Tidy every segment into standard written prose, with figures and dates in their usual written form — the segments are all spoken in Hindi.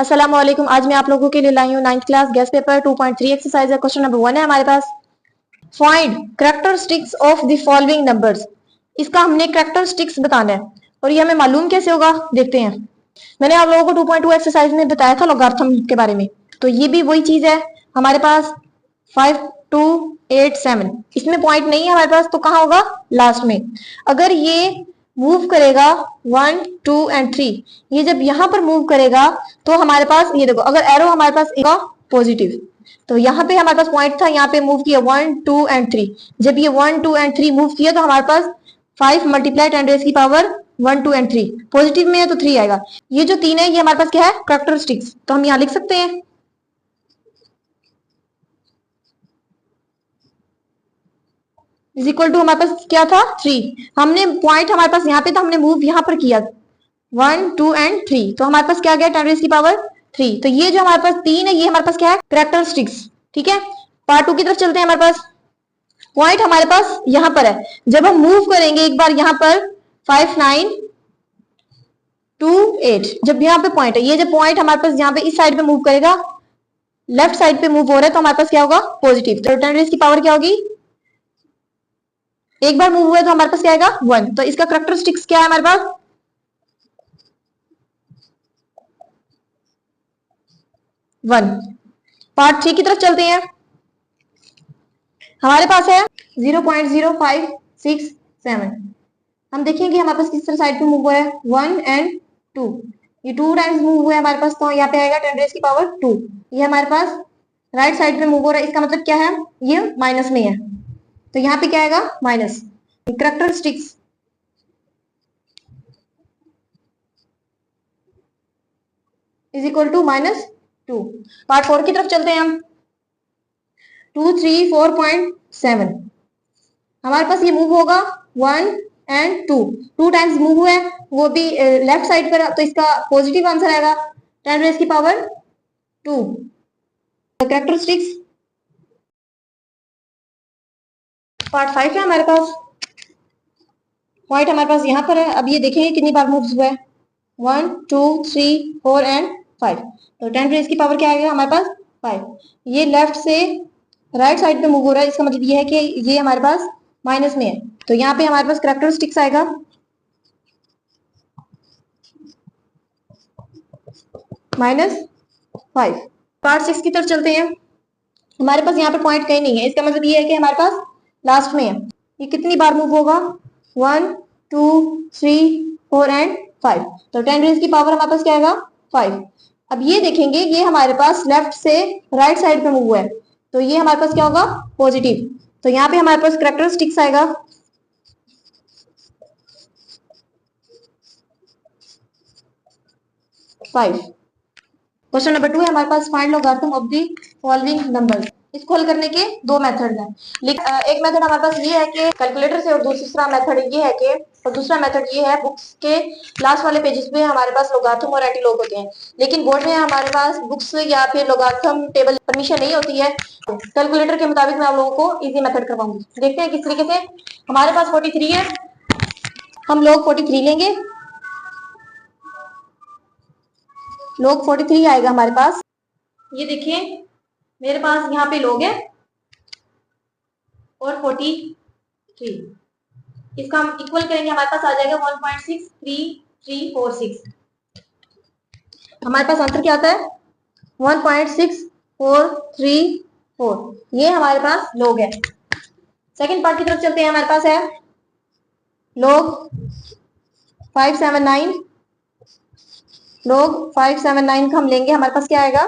अस्सलाम वालेकुम। आज मैं आप लोगों के लिए लाई हूँ 9th class guess paper 2.3 exercise है। क्वेश्चन नंबर 1 है हमारे पास। Find characteristics of the following numbers. इसका हमने कैरेक्टरिस्टिक्स बताना है और ये हमें मालूम कैसे होगा, देखते हैं। मैंने आप लोगों को 2.2 एक्सरसाइज में बताया था लॉगरिथम के बारे में, तो ये भी वही चीज है। हमारे पास 5 2 8 7, इसमें पॉइंट नहीं है हमारे पास, तो कहाँ होगा? लास्ट में। अगर ये मूव करेगा 1 2 एंड 3, ये जब यहाँ पर मूव करेगा तो हमारे पास ये देखो, अगर एरो हमारे पास आएगा पॉजिटिव, तो यहाँ पे हमारे पास पॉइंट था, यहाँ पे मूव किया 1 2 एंड 3। जब ये 1 2 एंड 3 मूव किया तो हमारे पास 5 मल्टीप्लाई 10 रेज़ की पावर 1 2 एंड 3 पॉजिटिव में है, तो 3 आएगा। ये जो 3 है ये हमारे पास क्या है? कैरेक्टरिस्टिक्स। तो हम यहाँ लिख सकते हैं इज इक्वल टू, हमारे पास क्या था? 3। हमने पॉइंट हमारे पास यहाँ पे था, हमने मूव यहाँ पर किया 1 2 एंड 3, तो हमारे पास क्या गया? 10 रेज़ की पावर 3। तो ये जो हमारे पास 3 है ये हमारे पास क्या है? कैरेक्टरिस्टिक्स। ठीक है, पार्ट 2 की तरफ चलते हैं। हमारे पास पॉइंट हमारे पास यहाँ पर है, जब हम मूव करेंगे एक बार यहाँ पर 5 9 2 8, जब यहाँ पे पॉइंट है, ये जब पॉइंट हमारे पास यहाँ पे इस साइड पे मूव करेगा, लेफ्ट साइड पे मूव हो रहा है, तो हमारे पास क्या होगा? पॉजिटिव। तो 10 रेज़ की पावर क्या होगी? एक बार मूव हुआ है तो हमारे पास क्या आएगा? 1। तो इसका कैरेक्टरिस्टिक्स क्या है हमारे पास? 1। पार्ट 3 की तरफ चलते हैं। हमारे पास है 0.0567। हम देखेंगे हमारे पास किस तरह साइड पे मूव हुआ है, 1 एंड 2। ये 2 टाइम्स मूव हुआ है हमारे पास, तो यहाँ पे आएगा 10 रेज़ की पावर 2। ये हमारे पास राइट साइड पे मूव हो रहा है, इसका मतलब क्या है? ये माइनस में है, तो यहाँ पे क्या आएगा? Minus. Characteristics is equal to -2। Part 4 की तरफ चलते हैं हम। 234.7, हमारे पास ये मूव होगा 1 एंड 2 टाइम्स मूव हुआ है, वो भी लेफ्ट साइड पर, तो इसका पॉजिटिव आंसर आएगा 10 रेज़ की पावर 2। कैरेक्टरिस्टिक्स पार्ट 5 है हमारे पास। पॉइंट हमारे पास यहाँ पर है, अब ये देखेंगे कितनी बार मूव हुआ है, 1 2 3 4 एंड 5। तो 10 रेज़ की पावर क्या आएगा हमारे पास? 5। ये लेफ्ट से राइट साइड पे मूव हो रहा है, इसका मतलब ये है कि ये हमारे पास माइनस में है, तो यहाँ पे हमारे पास कैरेक्टरिस्टिक्स आएगा -5। पार्ट 6 की तरफ चलते हैं। हमारे पास यहाँ पर पॉइंट कहीं नहीं है, इसका मतलब ये है कि हमारे पास लास्ट में है। ये कितनी बार मूव होगा? 1 2 3 4 एंड 5। तो 10 रेज़ की पावर हमारे पास क्या आएगा? 5। अब ये देखेंगे, ये हमारे पास लेफ्ट से राइट साइड पे मूव हुआ है, तो ये हमारे पास क्या होगा? पॉजिटिव। तो यहाँ पे हमारे पास कैरेक्टरिस्टिक्स आएगा फाइव। क्वेश्चन नंबर 2 है हमारे पास। Find logarithm of the following numbers. इसको हल करने के दो मेथड हैं, लेकिन एक मेथड हमारे पास ये है कि कैलकुलेटर से, और दूसरा मेथड ये है कि, और दूसरा मेथड ये है बुक्स के लास्ट वाले पेजेस पे हमारे पास लॉगरिथम और एंटी लॉग होते हैं, लेकिन बोर्ड में हमारे पास बुक्स या फिर लॉगरिथम टेबल परमिशन नहीं होती है। कैलकुलेटर के मुताबिक मैं आप लोगों को इजी मेथड करवाऊंगी। देखते हैं किस तरीके से। हमारे पास 43 है, हम लोग 43 लेंगे। लोग 43 आएगा हमारे पास। ये देखिए मेरे पास यहाँ पे लोग है और 43, इसका हम इक्वल करेंगे, हमारे पास आ जाएगा 1.63346। हमारे पास आंसर क्या आता है? 1.6434। ये हमारे पास लोग है। सेकंड पार्ट की तरफ चलते हैं। हमारे पास है लोग 579। लोग 579 का हम लेंगे, हमारे पास क्या आएगा?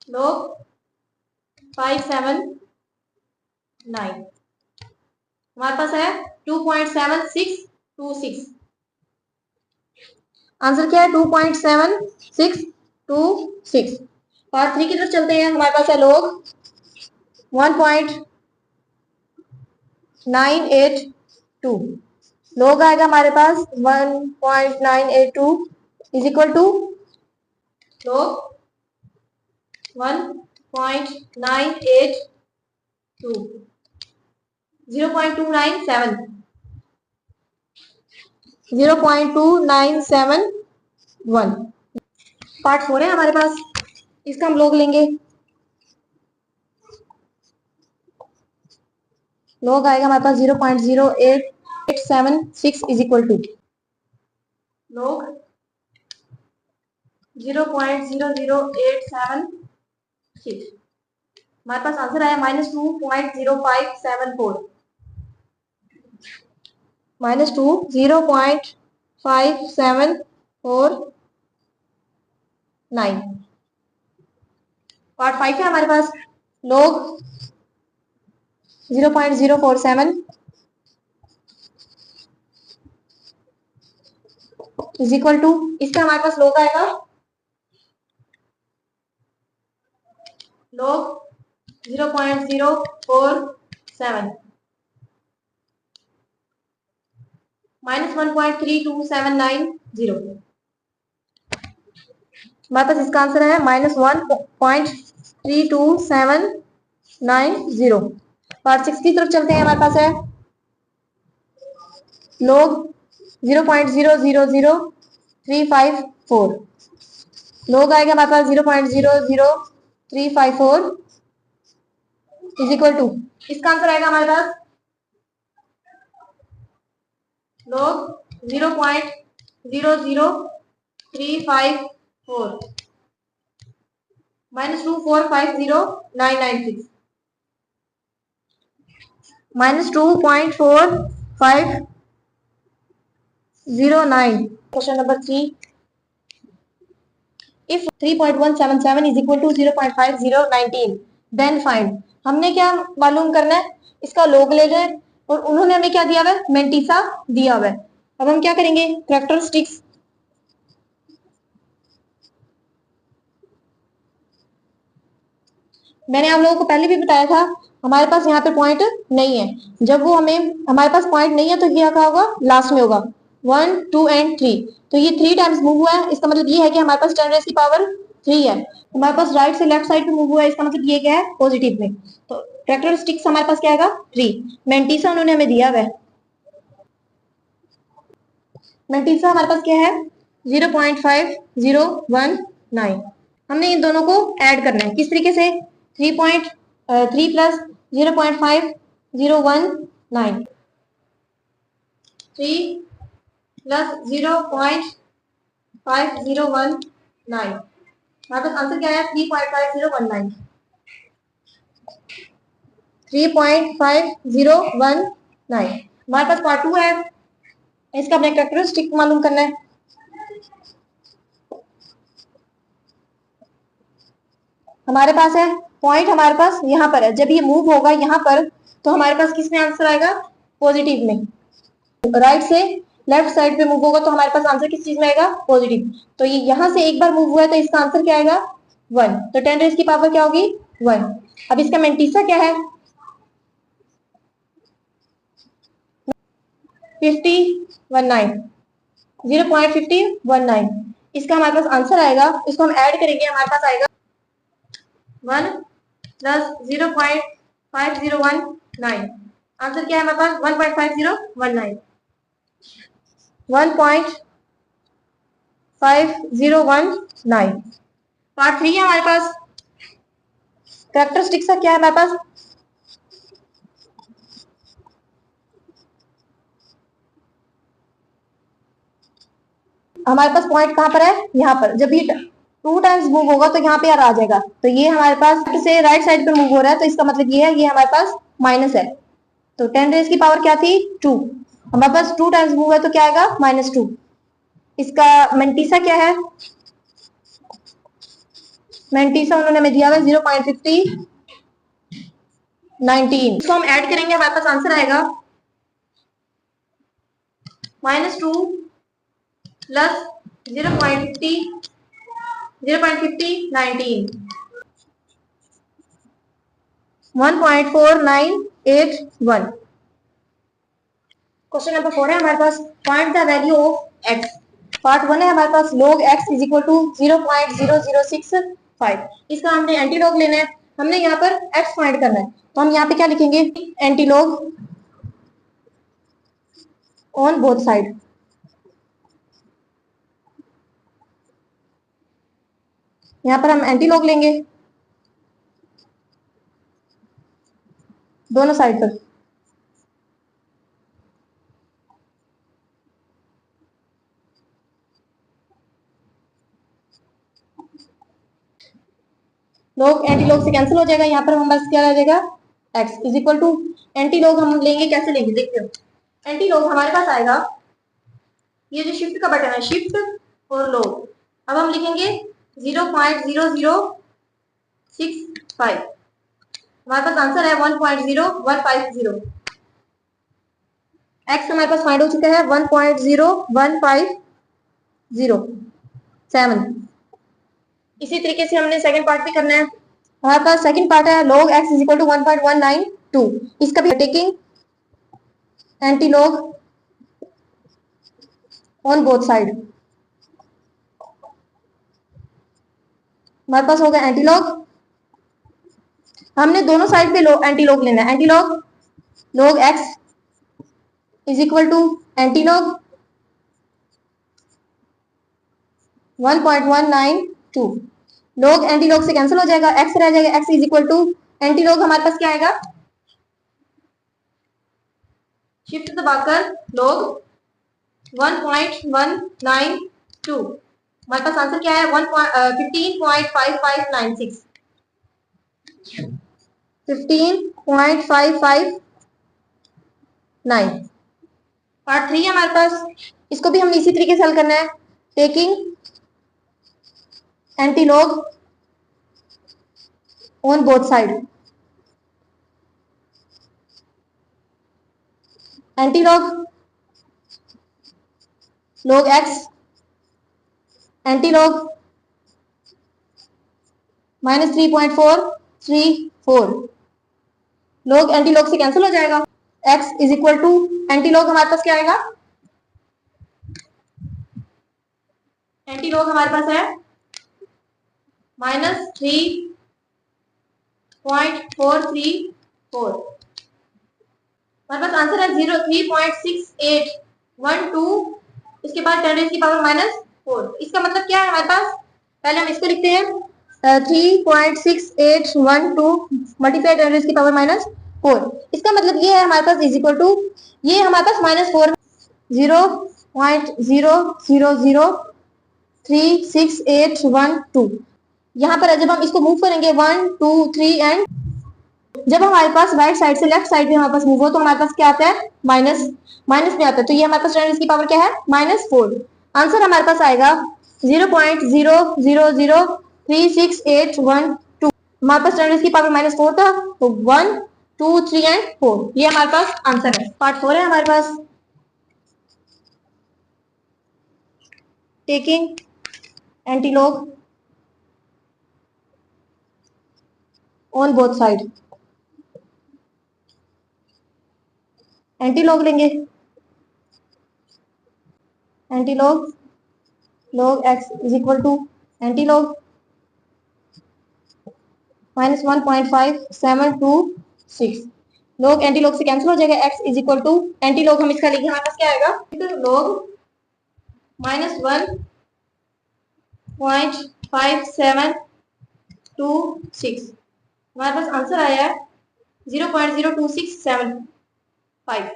लोग 579 हमारे पास है 2.7626। आंसर क्या है? 2.7626। पार्ट 3 की तरफ चलते हैं। हमारे पास है लोग 1.982। लोग आएगा हमारे पास 1.982 इज इक्वल टू लोग 1.982 0.297 0.2971। पार्ट 4 है हमारे पास, इसका हम लोग लेंगे। लोग आएगा हमारे पास 0.08876 इज इक्वल टू लोग 0.00876। हमारे पास आंसर आया -2.0574 -2 0.5749। पार्ट 5 है हमारे पास, लोग 0.047 इज इक्वल टू, इसका हमारे पास लोग आएगा लोग 0.047 -1.32790। हमारे पास इसका आंसर है -1.32790। पार्ट 6 की तरफ चलते हैं। हमारे पास है लोग 0.000354। लोग आएगा हमारे पास 0.00354 इज इक्वल टू, इसका आंसर आएगा हमारे पास लोग 0.00354 -2450996 -2.4509। Question number 3, if 3.177 is equal to 0.5019 then find। हमने क्या मालूम करना है, इसका लॉग ले लें और उन्होंने हमें क्या दिया हुआ है, मेंटीसा दिया हुआ है। अब हम क्या करेंगे, कैरेक्टरिस्टिक्स। मैंने आप लोगों को पहले भी बताया था, हमारे पास यहाँ पे पॉइंट नहीं है। जब वो हमारे पास पॉइंट नहीं है तो ये क्या होगा, लास्ट में होगा 1 2 एंड 3। तो ये 3 टाइम्स मूव हुआ है, इसका मतलब ये है कि हमारे पास 10 रेज़ की पावर 3 है। हमारे पास राइट से लेफ्ट साइड पे मूव हुआ है, इसका मतलब ये क्या है, पॉजिटिव में। तो कैरेक्टरिस्टिक्स हमारे पास क्या आएगा, 3। मेंटीसा उन्होंने हमें दिया हुआ है। मेंटीसा हमारे पास क्या है, 0.5019। हमने इन दोनों को ऐड करना है, किस तरीके से, 3 प्लस 0.5019, 3 प्लस 0.5019। हमारे पास आंसर क्या है, 3.5019, 3.5019। हमारे पास पार्ट 2 है, इसका अपने कैरेक्टरिस्टिक मालूम करना है। हमारे पास है पॉइंट, हमारे पास यहाँ पर है, जब ये मूव होगा यहाँ पर तो हमारे पास किस में आंसर आएगा, पॉजिटिव में। राइट से लेफ्ट साइड पे मूव होगा तो हमारे पास आंसर किस चीज में आएगा, पॉजिटिव। तो ये यहाँ से एक बार मूव हुआ है तो इसका आंसर क्या आएगा, 1। तो 10 रेज़ की पावर क्या होगी, 1। अब इसका मेंटीसा क्या है, 0.5019। इसका हमारे पास आंसर आएगा, इसको हम ऐड करेंगे, हमारे पास आएगा 1 प्लस 0.5019। आंसर क्या है हमारे पास, 1.5019, 1.5019। पार्ट 3 है हमारे पास, कैरेक्टरिस्टिक्स का क्या है हमारे पास, हमारे पास पॉइंट कहां पर है, यहाँ पर। जब ये 2 टाइम्स मूव होगा तो यहाँ पे यार आ जाएगा। तो ये हमारे पास से राइट साइड पे मूव हो रहा है तो इसका मतलब ये है, ये हमारे पास माइनस है। तो 10 रेज़ की पावर क्या थी, 2। हमारे पास 2 टाइम्स मूव है तो क्या आएगा, -2। इसका मेंटीसा क्या है, मेंटीसा उन्होंने हमें दिया हुआ है 0.5019। इसको हम ऐड करेंगे, हमारे पास आंसर आएगा -2 प्लस 0.5019, 1.4981। क्वेश्चन नंबर 4 है हमारे पास, find the value of x। Part 1 है हमारे पास, log x is equal to 0.0065। इसका हमने एंटी लॉग लेना है, हमने यहाँ पर x फाइंड करना है। तो हम यहाँ पे क्या लिखेंगे, anti log on both side. यहाँ पर हम एंटी लॉग लेंगे दोनों साइड पर। लॉग एंटी लॉग से कैंसिल हो जाएगा, यहाँ पर हमारे पास क्या आ जाएगा, x is equal to anti log हम लेंगे, कैसे लेंगे देखते हो। एंटी लॉग हमारे पास आएगा, ये जो शिफ्ट का बटन है, शिफ्ट और लॉग, अब हम लिखेंगे 0.006 हमारे पास आंसर है 1.0150। एक्स हमारे पास फाइंड हो चुका है 1.01507। इसी तरीके से हमने सेकंड पार्ट भी करना है। हमारे पास सेकंड पार्ट है log x is equal to 1.192। इसका भी taking anti log on both side. हमारे पास होगा एंटी लॉग, हमने दोनों साइड पे एंटी लॉग लेना है। Anti log log x is equal to anti log 1.192। log anti log से कैंसिल हो जाएगा, x रह जाएगा, x is equal to anti log हमारे पास क्या आएगा, शिफ्ट दबाकर log 1.192। हमारे पास आंसर क्या है 15.5596। 15.5596। पार्ट 3 है हमारे पास, इसको भी हमने इसी तरीके से हल करना है। Taking anti log on both side. Anti log x anti log -3.434। Log anti log से कैंसिल हो जाएगा, x is equal to anti log हमारे पास क्या आएगा, एंटी लॉग हमारे पास है -3.434। हमारे पास आंसर है 03.6812। इसके बाद 10 की पावर -4। इसका मतलब क्या है हमारे पास, पहले हम इसको लिखते हैं 3.6812 मल्टीप्लाई 10 की पावर -4। इसका मतलब ये है हमारे पास इज इक्वल टू, ये हमारे पास -4 0.00036812। यहाँ पर जब हम इसको मूव करेंगे 1 2 3 एंड जब हमारे पास राइट साइड से लेफ्ट साइड में हमारे पास मूव हो तो हमारे पास क्या आता है, माइनस में आता है। तो ये हमारे पास 10 की पावर क्या है -4। आंसर हमारे पास आएगा 0.00036812। हमारे पास 10 की पावर -4 था, तो 1 2 3 एंड 4 ये हमारे पास आंसर है। पार्ट 4 है हमारे पास, taking anti log on both side. Anti log लेंगे, anti log x is equal to anti log -1.5726। log anti log से कैंसिल हो जाएगा, x is equal to anti log हम इसका लिखेंगे, हमारे पास क्या आएगा, log -1.5726। हमारे पास आंसर आया है 0.02675।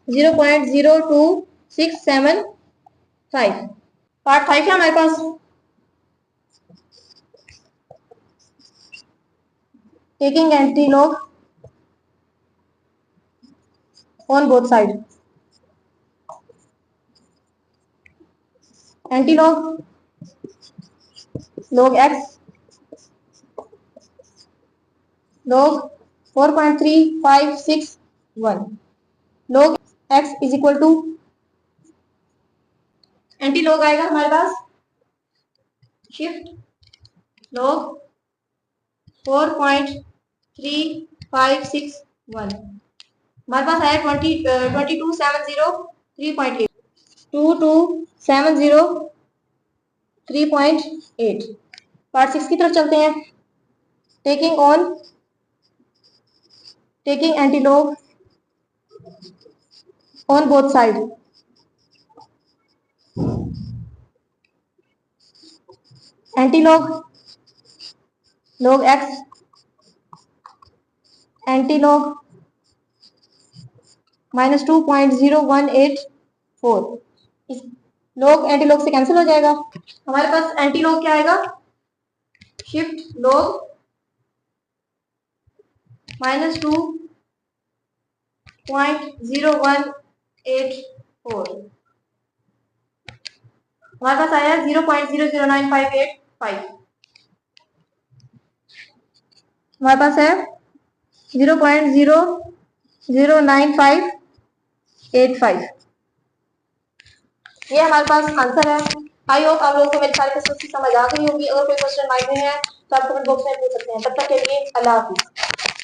0.02675। पार्ट 5 है हमारे पास, taking anti log on both side. Anti log x log 4.3561। log x is equal to anti log आएगा हमारे पास शिफ्ट log 4.3561। हमारे पास आया 2270 3.8। पार्ट 6 की तरफ चलते हैं। Taking anti log on both side. Anti log log x anti log -2.0184। इस लॉग एंटी लॉग से कैंसिल हो जाएगा। हमारे पास एंटी लॉग क्या आएगा, शिफ्ट लॉग -2.0184। हमारे पास आया 0.009585। हमारे पास है 0.009585। ये हमारे पास आंसर है। आई होप आप लोगों को मेरी सारी क्वेश्चन समझ आ गई होंगी। अगर कोई क्वेश्चन माइंड में है तो आप कमेंट बॉक्स में पूछ सकते हैं। तब तक के लिए अल्लाह हाफिज।